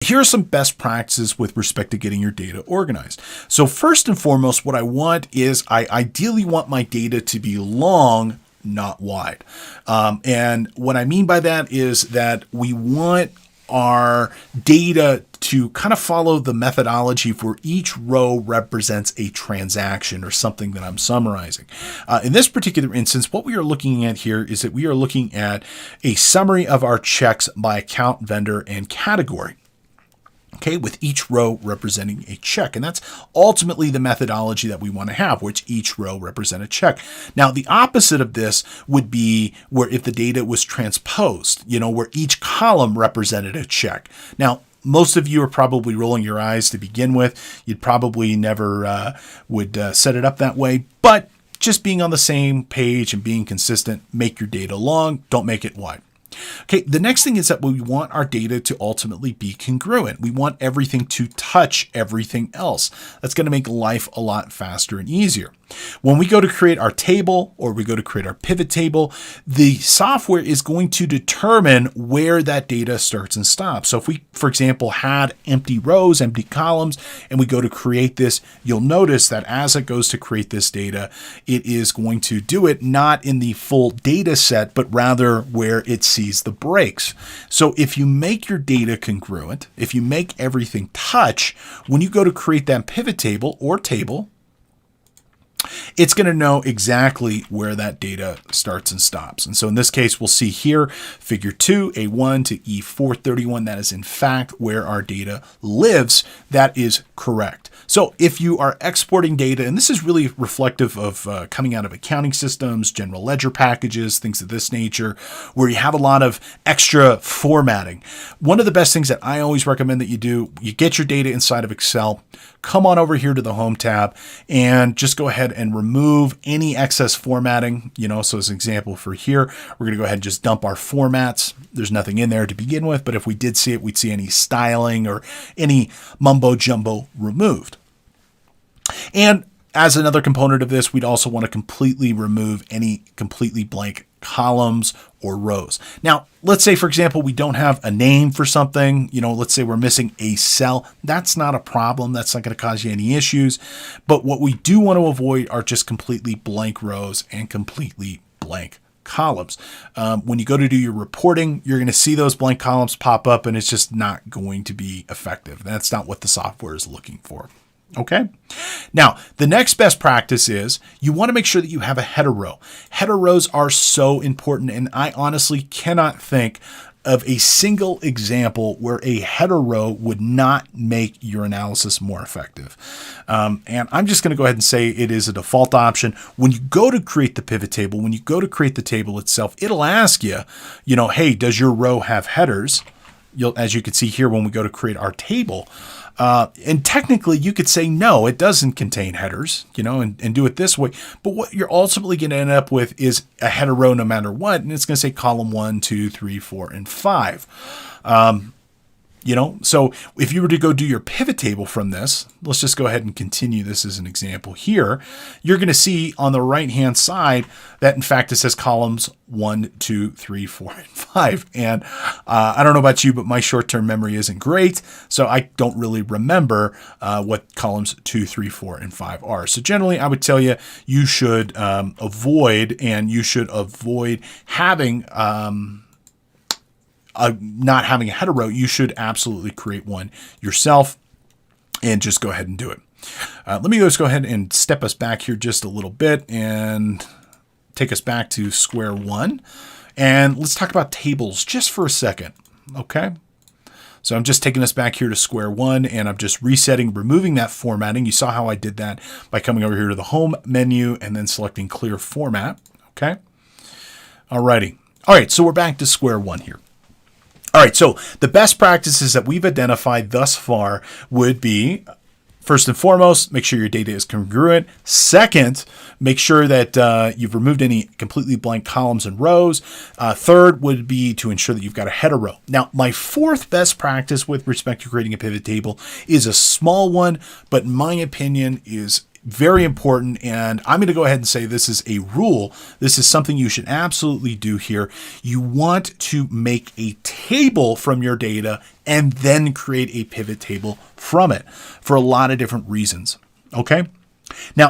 Here are some best practices with respect to getting your data organized. So first and foremost, what I want is I ideally want my data to be long, not wide. And what I mean by that is that we want our data to kind of follow the methodology where each row represents a transaction or something that I'm summarizing. In this particular instance, what we are looking at here is that we are looking at a summary of our checks by account, vendor, and category. Okay, with each row representing a check. And that's ultimately the methodology that we want to have, which each row represent a check. Now, the opposite of this would be where if the data was transposed, where each column represented a check. Now, most of you are probably rolling your eyes to begin with. You'd probably never would set it up that way, but just being on the same page and being consistent, make your data long, don't make it wide. Okay, the next thing is that we want our data to ultimately be congruent. We want everything to touch everything else. That's going to make life a lot faster and easier. When we go to create our table or we go to create our pivot table, the software is going to determine where that data starts and stops. So if we, for example, had empty rows, empty columns, and we go to create this, you'll notice that as it goes to create this data, it is going to do it not in the full data set, but rather where it sees the breaks. So if you make your data congruent, if you make everything touch, when you go to create that pivot table or table, it's going to know exactly where that data starts and stops. And so in this case, we'll see here, figure 2, A1 to E431. That is in fact where our data lives. That is correct. So if you are exporting data, and this is really reflective of coming out of accounting systems, general ledger packages, things of this nature, where you have a lot of extra formatting. One of the best things that I always recommend that you do, you get your data inside of Excel, come on over here to the Home tab, and just go ahead and remove any excess formatting. So as an example for here, we're going to go ahead and just dump our formats. There's nothing in there to begin with, but if we did see it, we'd see any styling or any mumbo jumbo removed. And as another component of this, we'd also want to completely remove any completely blank columns or rows. Now, let's say, for example, we don't have a name for something. Let's say we're missing a cell. That's not a problem. That's not going to cause you any issues. But what we do want to avoid are just completely blank rows and completely blank columns. When you go to do your reporting, you're going to see those blank columns pop up, and it's just not going to be effective. That's not what the software is looking for. Okay. Now, the next best practice is you want to make sure that you have a header row. Header rows are so important, and I honestly cannot think of a single example where a header row would not make your analysis more effective. And I'm just going to go ahead and say it is a default option. When you go to create the pivot table, when you go to create the table itself, it'll ask you, hey, does your row have headers? As you can see here, when we go to create our table, and technically you could say, no, it doesn't contain headers, and do it this way. But what you're ultimately going to end up with is a header row no matter what. And it's going to say column 1, 2, 3, 4, and 5. So if you were to go do your pivot table from this, let's just go ahead and continue this as an example here. You're going to see on the right-hand side that in fact it says columns 1, 2, 3, 4, and 5. And I don't know about you, but my short-term memory isn't great. So I don't really remember what columns 2, 3, 4, and 5 are. So generally I would tell you, you should avoid having not having a header row. You should absolutely create one yourself and just go ahead and do it. Let me just go ahead and step us back here just a little bit and take us back to square one. And let's talk about tables just for a second. Okay. So I'm just taking us back here to square one, and I'm just resetting, removing that formatting. You saw how I did that by coming over here to the home menu and then selecting clear format. Okay. Alrighty. All right. So we're back to square one here. All right, so the best practices that we've identified thus far would be, first and foremost, make sure your data is congruent. Second, make sure that you've removed any completely blank columns and rows. Third would be to ensure that you've got a header row. Now, my fourth best practice with respect to creating a pivot table is a small one, but in my opinion is Very important. And I'm going to go ahead and say this is a rule. This is something you should absolutely do here. You want to make a table from your data and then create a pivot table from it for a lot of different reasons. Okay. Now,